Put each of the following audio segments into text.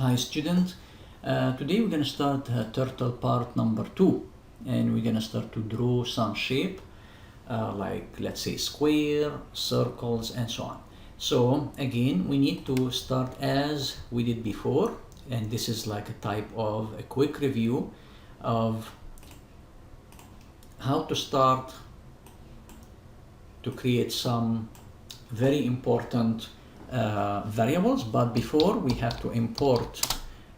Hi student, today we're going to start turtle part number 2, and we're going to start to draw some shape like, let's say, square, circles, and so on. So again, we need to start as we did before, and this is like a type of a quick review of how to start to create some very important variables. But before, we have to import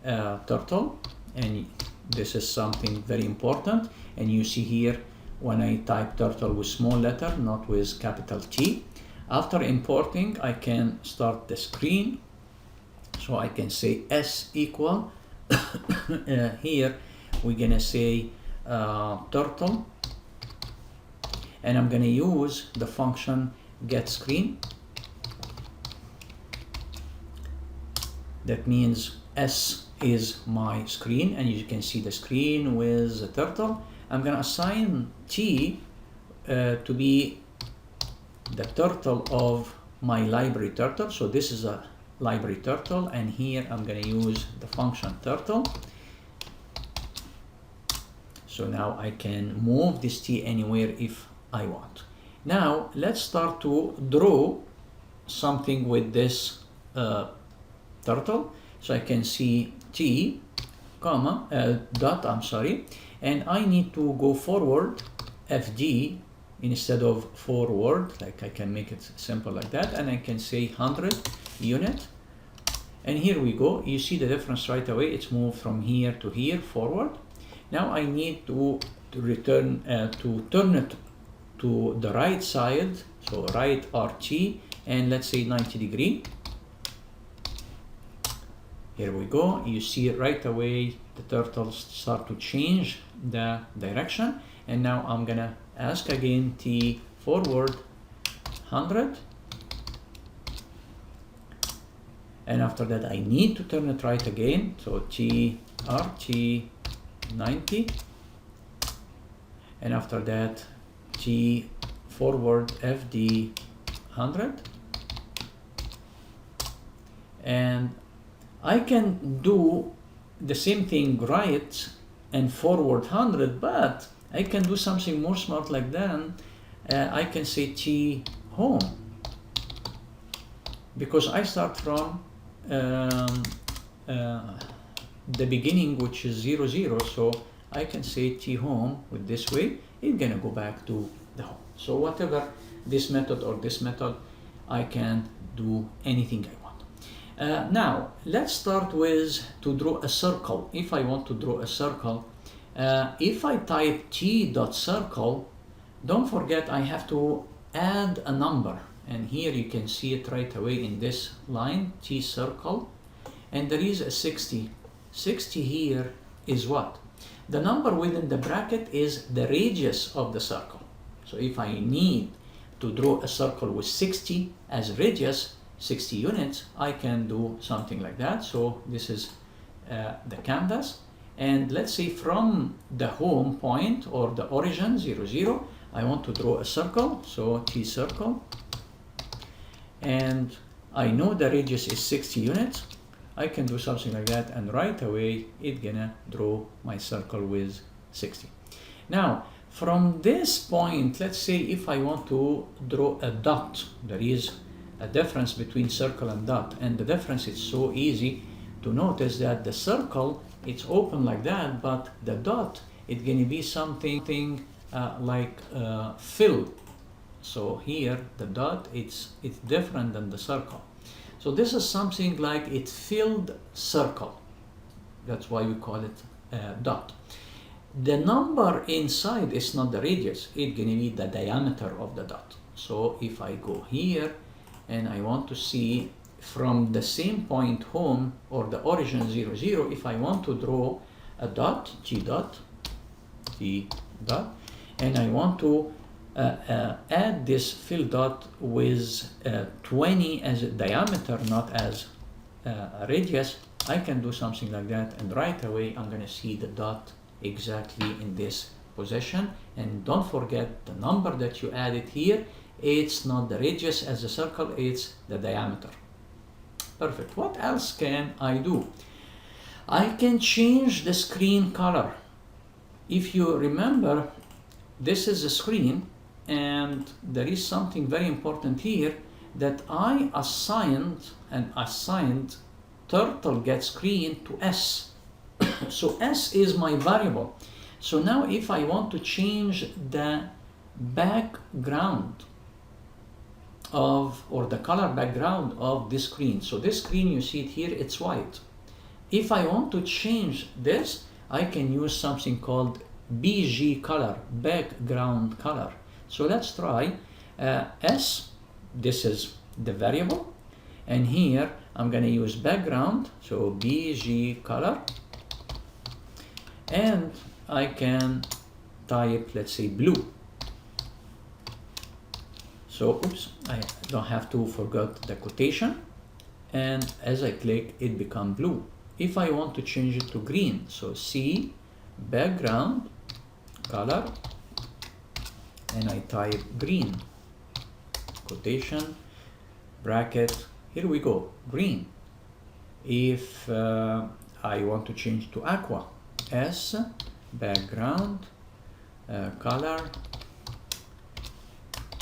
turtle, and this is something very important. And you see here when I type turtle with small letter, not with capital T. After importing, I can start the screen. So I can say S equal here we're gonna say turtle, and I'm gonna use the function get screen. That means S is my screen, and you can see the screen with the turtle. I'm gonna assign T to be the turtle of my library turtle. So this is a library turtle, and here I'm gonna use the function turtle. So now I can move this T anywhere if I want. Now let's start to draw something with this turtle. So I can see T, comma, dot, I'm sorry, and I need to go forward, FD, instead of forward, like I can make it simple like that, and I can say 100 unit. And here we go, you see the difference right away, it's moved from here to here, forward. Now I need to return, to turn it to the right side, so right RT, and let's say 90 degree. Here we go, you see right away the turtles start to change the direction. And now I'm gonna ask again T forward 100, and after that I need to turn it right again, so T RT 90, and after that T forward FD 100. And I can do the same thing right and forward 100, but I can do something more smart like that. I can say T home, because I start from the beginning, which is 0, 0. So I can say T home with this way, it's gonna go back to the home. So whatever this method or this method, I can do anything I want. Now let's start with to draw a circle. If I want to draw a circle, if I type T.circle, don't forget I have to add a number, and here you can see it right away in this line, T circle, and there is a 60. 60 here is what? The number within the bracket is the radius of the circle. So if I need to draw a circle with 60 as radius, 60 units, I can do something like that. So this is the canvas, and let's say from the home point or the origin 0, 0, I want to draw a circle, so T circle, and I know the radius is 60 units. I can do something like that, and right away it's gonna draw my circle with 60. Now from this point, let's say if I want to draw a dot, there is a difference between circle and dot, and the difference is so easy to notice that the circle, it's open like that, but the dot, it's gonna be something like fill. So here the dot, it's different than the circle. So this is something like it filled circle. That's why we call it dot. The number inside is not the radius, it's gonna be the diameter of the dot. So if I go here and I want to see from the same point home or the origin 0, 0, if I want to draw a dot, T dot, and I want to add this fill dot with 20 as a diameter, not as a radius, I can do something like that, and right away I'm gonna see the dot exactly in this position. And don't forget the number that you added here, it's not the radius as a circle, it's the diameter. Perfect. What else can I do? I can change the screen color. If you remember, this is a screen, and there is something very important here, that I assigned turtle get screen to S. So S is my variable. So now if I want to change the background or the color background of this screen, so this screen, you see it here, it's white. If I want to change this, I can use something called BG color, background color. So let's try S, this is the variable, and here I'm gonna use background, so BG color, and I can type, let's say, blue. So, oops, I don't have to forget the quotation, and as I click, it becomes blue. If I want to change it to green, so C, background, color, and I type green, quotation, bracket, here we go, green. If I want to change to aqua, S, background, color,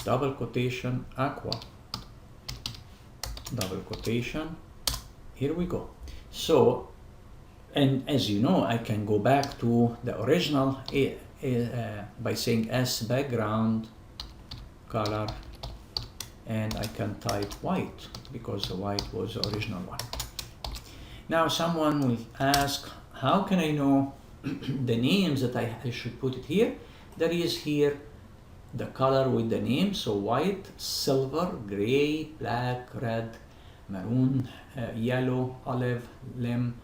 double quotation, aqua, double quotation, here we go. So, and as you know, I can go back to the original by saying S background, color, and I can type white because the white was the original one. Now someone will ask, how can I know the names that I should put it here? There is here the color with the name, so white, silver, gray, black, red, maroon, yellow, olive, lime,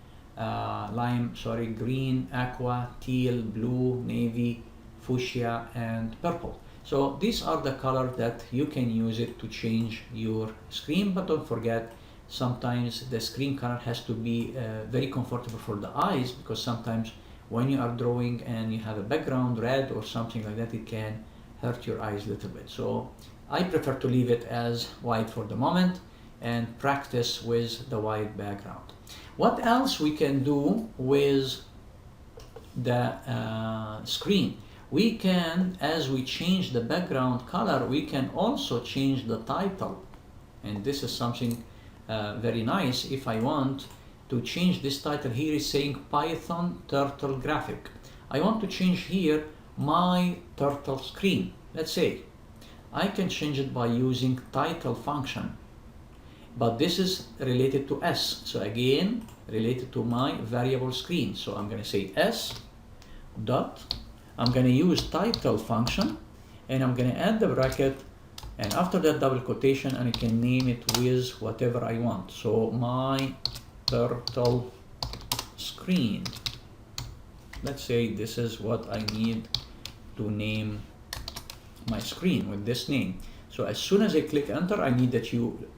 green, aqua, teal, blue, navy, fuchsia, and purple. So these are the colors that you can use it to change your screen, but don't forget, sometimes the screen color has to be very comfortable for the eyes, because sometimes when you are drawing and you have a background red or something like that, it can hurt your eyes a little bit. So I prefer to leave it as white for the moment and practice with the white background. What else we can do with the screen? We can, as we change the background color, we can also change the title. And this is something very nice. If I want to change this title, here is saying Python turtle graphic. I want to change here my turtle screen. Let's say I can change it by using title function, but this is related to S, so again related to my variable screen. So I'm going to say S dot, I'm going to use title function, and I'm going to add the bracket, and after that double quotation, and I can name it with whatever I want. So my turtle screen, let's say this is what I need to name my screen, with this name. So as soon as I click enter, I need that you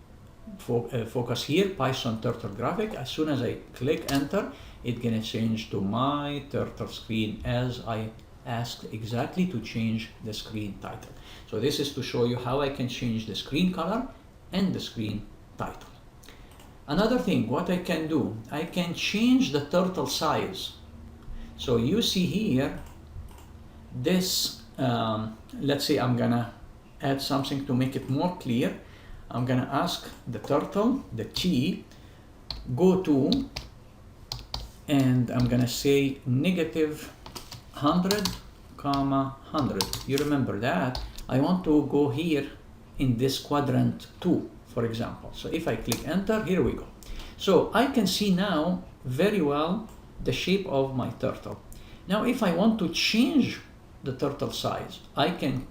focus here, Python turtle graphic. As soon as I click enter, it's gonna change to my turtle screen as I asked exactly to change the screen title. So this is to show you how I can change the screen color and the screen title. Another thing, what I can do, I can change the turtle size. So you see here, this, let's say I'm gonna add something to make it more clear. I'm gonna ask the turtle, the T, go to, and I'm gonna say negative 100, 100. You remember that? I want to go here in this quadrant 2, for example. So if I click enter, here we go. So I can see now very well the shape of my turtle. Now if I want to change the turtle size, I can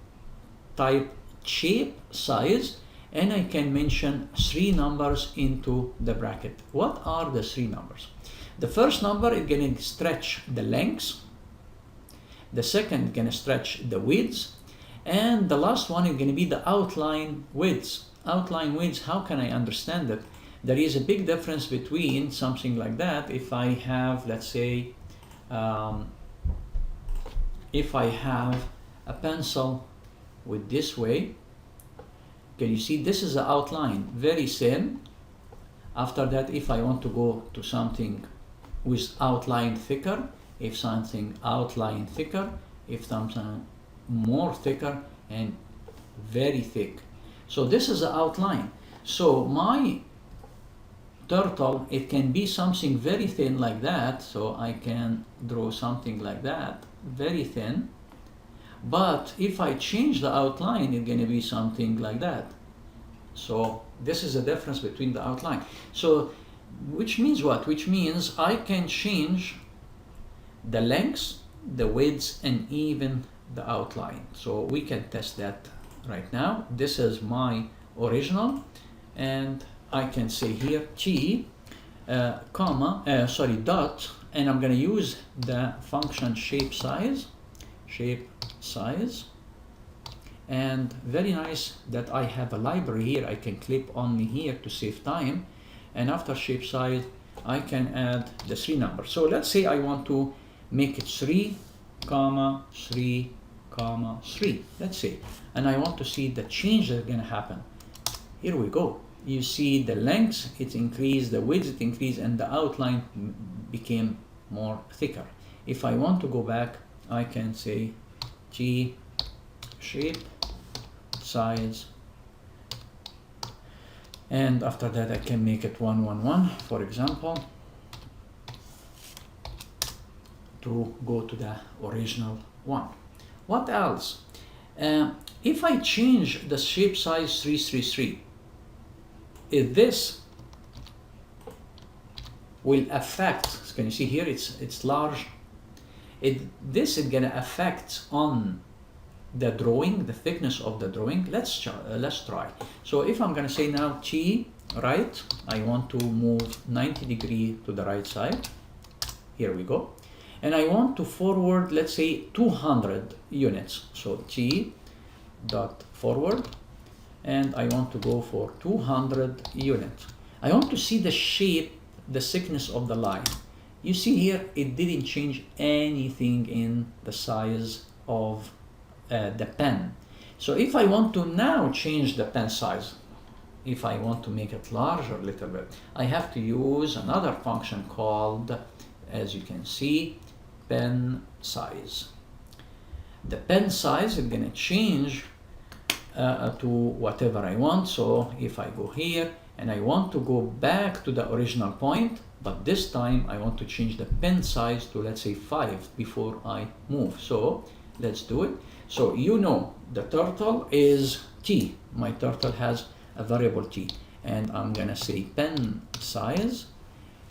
type shape size, and I can mention 3 numbers into the bracket. What are the 3 numbers? The first number is going to stretch the length, the second is going to stretch the width, and the last one is going to be the outline width. Outline width, how can I understand it? There is a big difference between something like that. If I have, let's say, if I have a pencil with this way, can you see this is the outline, very thin. After that, if I want to go to something with outline thicker, if something outline thicker, if something more thicker, and very thick. So this is the outline. So my turtle, it can be something very thin like that, so I can draw something like that, very thin. But if I change the outline, it's going to be something like that. So this is the difference between the outline. So which means what? Which means I can change the lengths, the widths, and even the outline. So we can test that right now. This is my original, and I can say here T, dot, and I'm going to use the function shape size, and very nice that I have a library here. I can clip only here to save time, and after shape size I can add the 3 numbers. So let's say I want to make it 3, 3, 3, let's say, and I want to see the change that's going to happen. Here we go. You see the length, it increased, the width, it increased, and the outline became more thicker. If I want to go back, I can say T shape size, and after that I can make it 1, 1, 1, for example, to go to the original one. What else? If I change the shape size 3, 3, 3, if this will affect, can you see here it's large, this is going to affect on the drawing, the thickness of the drawing. Let's try. So if I'm going to say now T right, I want to move 90 degrees to the right side. Here we go. And I want to forward, let's say 200 units. So T dot forward, and I want to go for 200 units. I want to see the shape, the thickness of the line. You see here, it didn't change anything in the size of the pen. So if I want to now change the pen size, if I want to make it larger a little bit, I have to use another function called, as you can see, pen size. The pen size is going to change to whatever I want. So if I go here and I want to go back to the original point, but this time I want to change the pen size to, let's say, 5 before I move. So let's do it. So you know the turtle is T. My turtle has a variable T, and I'm gonna say pen size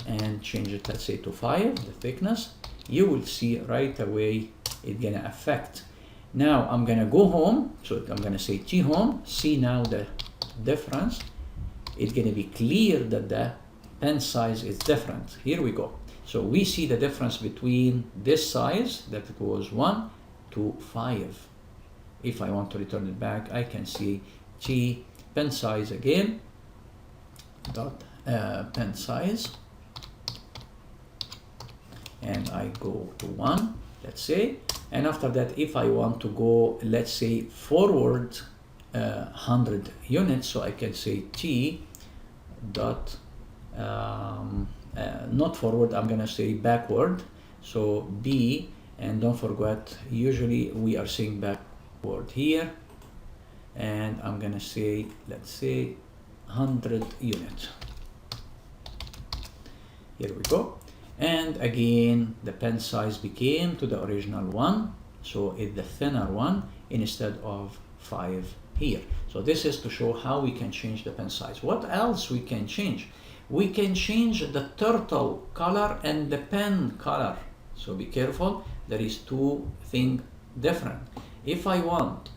and change it, let's say, to 5, the thickness. You will see right away it's gonna affect. Now I'm gonna go home, so I'm gonna say T home. See now the difference. It's gonna be clear that the pen size is different. Here we go. So we see the difference between this size, that it was 1 to 5. If I want to return it back, I can see T pen size again, dot pen size, and I go to 1, let's say. And after that, if I want to go, let's say, forward 100 units, so I can say T dot not forward, I'm gonna say backward, so B, and don't forget, usually we are saying backward here, and I'm gonna say, let's say 100 units. Here we go. And again, the pen size became to the original one, so it's the thinner one instead of 5 here. So this is to show how we can change the pen size. What else we can change? We can change the turtle color and the pen color. So be careful, there is two things different. If I want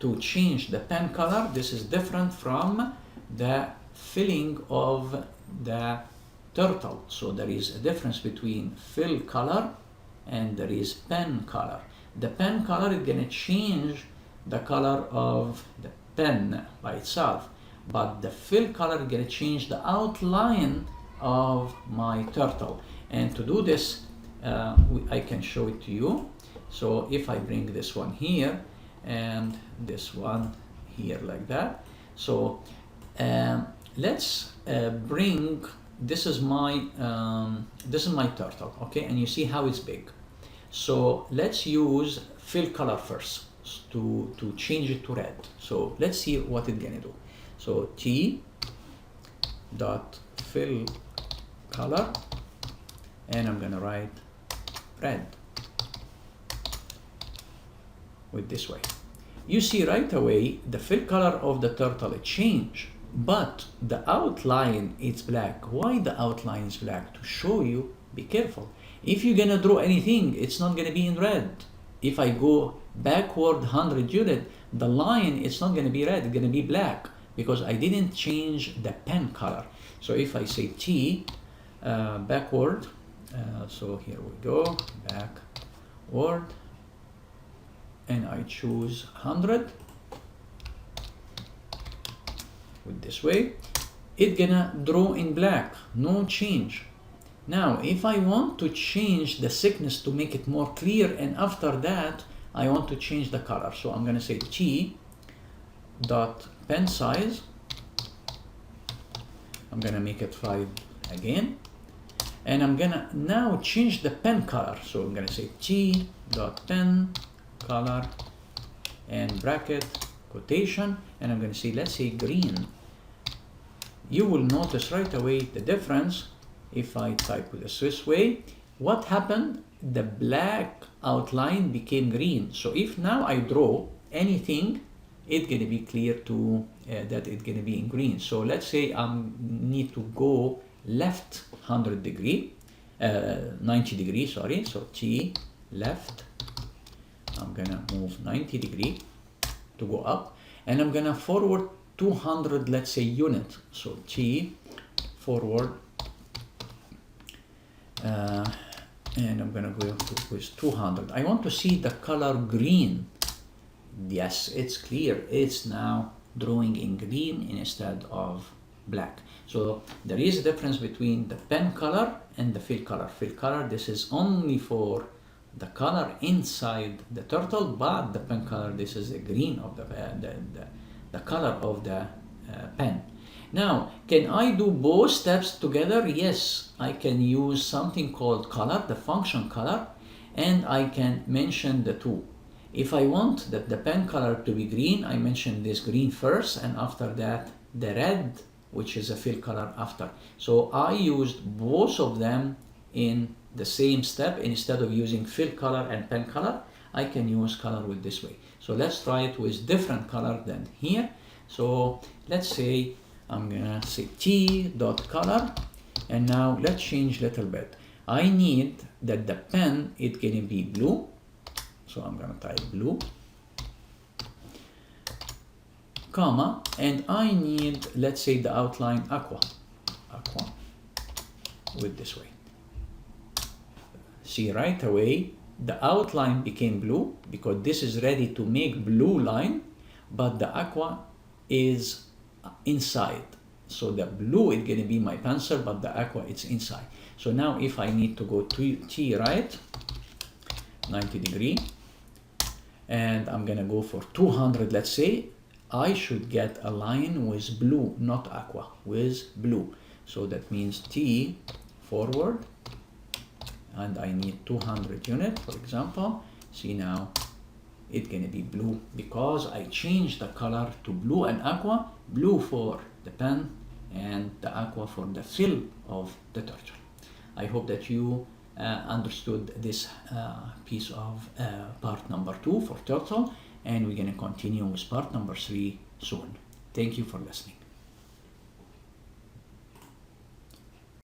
to change the pen color, this is different from the filling of the turtle. So there is a difference between fill color and there is pen color. The pen color is going to change the color of the pen by itself, but the fill color is going to change the outline of my turtle. And to do this, I can show it to you. So if I bring this one here and this one here like that, so let's bring this is my turtle, okay, and you see how it's big. So let's use fill color first to change it to red. So let's see what it's gonna do. So T dot fill color, and I'm gonna write red with this way. You see right away the fill color of the turtle change, but the outline is black. Why the outline is black? To show you, be careful. If you're gonna draw anything, it's not gonna be in red. If I go backward 100 units, the line, it's not gonna be red, it's gonna be black, because I didn't change the pen color. So if I say T backward, so here we go, backward, and I choose 100 with this way, it's gonna draw in black, no change. Now if I want to change the thickness to make it more clear, and after that I want to change the color, so I'm gonna say T dot pen size, I'm gonna make it 5 again, and I'm gonna now change the pen color, so I'm gonna say T dot pen color and bracket quotation, and I'm gonna say, let's say green. You will notice right away the difference if I type with this way. What happened? The black outline became green. So if now I draw anything, it's gonna be clear to that it's gonna be in green. So let's say I need to go left 100 degree, 90 degrees, sorry. So T left, I'm gonna move 90 degree to go up, and I'm gonna forward 200, let's say, unit. So T forward, and I'm gonna go with 200. I want to see the color green. Yes, it's clear. It's now drawing in green instead of black. So there is a difference between the pen color and the fill color. Fill color, this is only for the color inside the turtle, but the pen color, this is the green of the color of the pen. Now, can I do both steps together? Yes, I can use something called color, the function color, and I can mention the two. If I want that the pen color to be green, I mention this green first, and after that the red, which is a fill color after. So I used both of them in the same step. Instead of using fill color and pen color, I can use color with this way. So let's try it with different color than here. So let's say I'm gonna say T dot color, and now let's change a little bit. I need that the pen, it's gonna be blue. So I'm gonna type blue, comma, and I need, let's say, the outline aqua with this way. See right away the outline became blue because this is ready to make blue line, but the aqua is inside. So the blue is gonna be my pencil, but the aqua it's inside. So now if I need to go to T right, 90 degree, and I'm gonna go for 200, let's say, I should get a line with blue, not aqua, with blue. So that means T forward, and I need 200 units, for example. See now, it's gonna be blue because I changed the color to blue and aqua, blue for the pen and the aqua for the fill of the turtle. I hope that you understood this piece of part number 2 for turtle, and we're gonna continue with part number 3 soon. Thank you for listening.